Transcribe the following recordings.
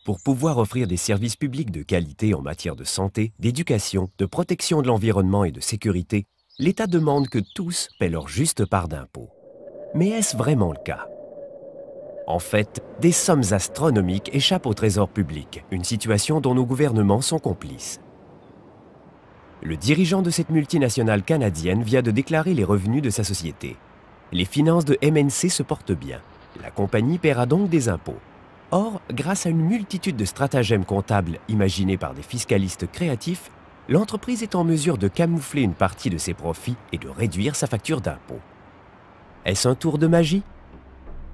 Pour pouvoir offrir des services publics de qualité en matière de santé, d'éducation, de protection de l'environnement et de sécurité, l'État demande que tous paient leur juste part d'impôts. Mais est-ce vraiment le cas? En fait, des sommes astronomiques échappent au trésor public, une situation dont nos gouvernements sont complices. Le dirigeant de cette multinationale canadienne vient de déclarer les revenus de sa société. Les finances de MNC se portent bien. La compagnie paiera donc des impôts. Or, grâce à une multitude de stratagèmes comptables imaginés par des fiscalistes créatifs, l'entreprise est en mesure de camoufler une partie de ses profits et de réduire sa facture d'impôts. Est-ce un tour de magie?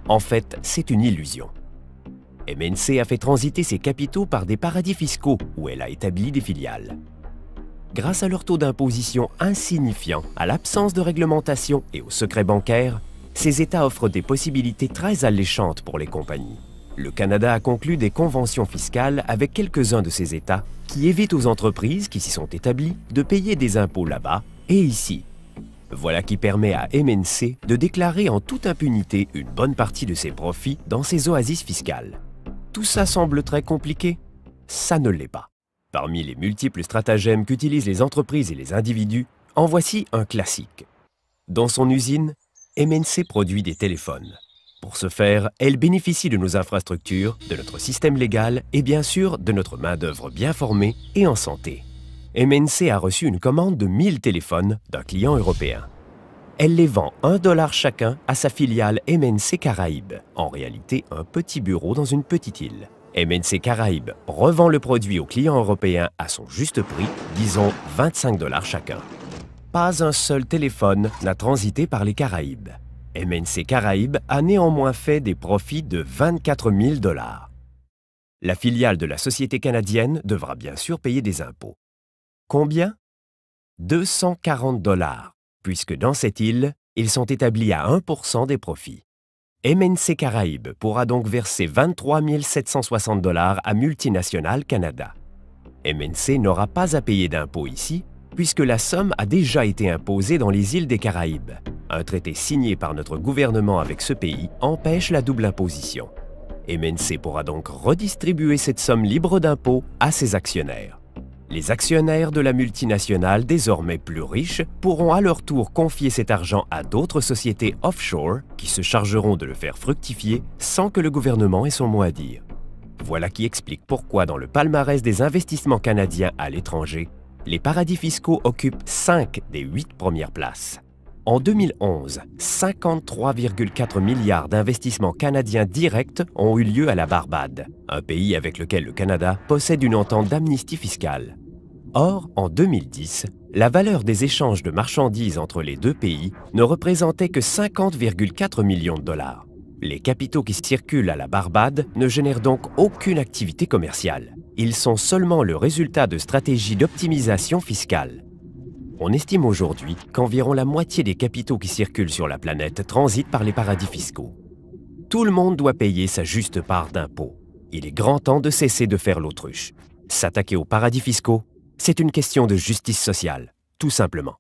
En fait, c'est une illusion. MNC a fait transiter ses capitaux par des paradis fiscaux où elle a établi des filiales. Grâce à leur taux d'imposition insignifiant, à l'absence de réglementation et au secret bancaire, ces États offrent des possibilités très alléchantes pour les compagnies. Le Canada a conclu des conventions fiscales avec quelques-uns de ces États qui évitent aux entreprises qui s'y sont établies de payer des impôts là-bas et ici. Voilà qui permet à MNC de déclarer en toute impunité une bonne partie de ses profits dans ces oasis fiscales. Tout ça semble très compliqué? Ça ne l'est pas. Parmi les multiples stratagèmes qu'utilisent les entreprises et les individus, en voici un classique. Dans son usine, MNC produit des téléphones. Pour ce faire, elle bénéficie de nos infrastructures, de notre système légal et bien sûr de notre main-d'œuvre bien formée et en santé. MNC a reçu une commande de 1000 téléphones d'un client européen. Elle les vend 1 $ chacun à sa filiale MNC Caraïbes, en réalité un petit bureau dans une petite île. MNC Caraïbes revend le produit au client européen à son juste prix, disons 25 $ chacun. Pas un seul téléphone n'a transité par les Caraïbes. MNC Caraïbes a néanmoins fait des profits de 24 000 $. La filiale de la société canadienne devra bien sûr payer des impôts. Combien? 240 $, puisque dans cette île, ils sont établis à 1% des profits. MNC Caraïbes pourra donc verser 23 760 $ à Multinational Canada. MNC n'aura pas à payer d'impôts ici, puisque la somme a déjà été imposée dans les îles des Caraïbes. Un traité signé par notre gouvernement avec ce pays empêche la double imposition. MNC pourra donc redistribuer cette somme libre d'impôts à ses actionnaires. Les actionnaires de la multinationale, désormais plus riches, pourront à leur tour confier cet argent à d'autres sociétés offshore qui se chargeront de le faire fructifier sans que le gouvernement ait son mot à dire. Voilà qui explique pourquoi dans le palmarès des investissements canadiens à l'étranger, les paradis fiscaux occupent 5 des 8 premières places. En 2011, 53,4 milliards d'investissements canadiens directs ont eu lieu à la Barbade, un pays avec lequel le Canada possède une entente d'amnistie fiscale. Or, en 2010, la valeur des échanges de marchandises entre les deux pays ne représentait que 50,4 millions de $. Les capitaux qui circulent à la Barbade ne génèrent donc aucune activité commerciale. Ils sont seulement le résultat de stratégies d'optimisation fiscale. On estime aujourd'hui qu'environ la moitié des capitaux qui circulent sur la planète transitent par les paradis fiscaux. Tout le monde doit payer sa juste part d'impôts. Il est grand temps de cesser de faire l'autruche. S'attaquer aux paradis fiscaux, c'est une question de justice sociale, tout simplement.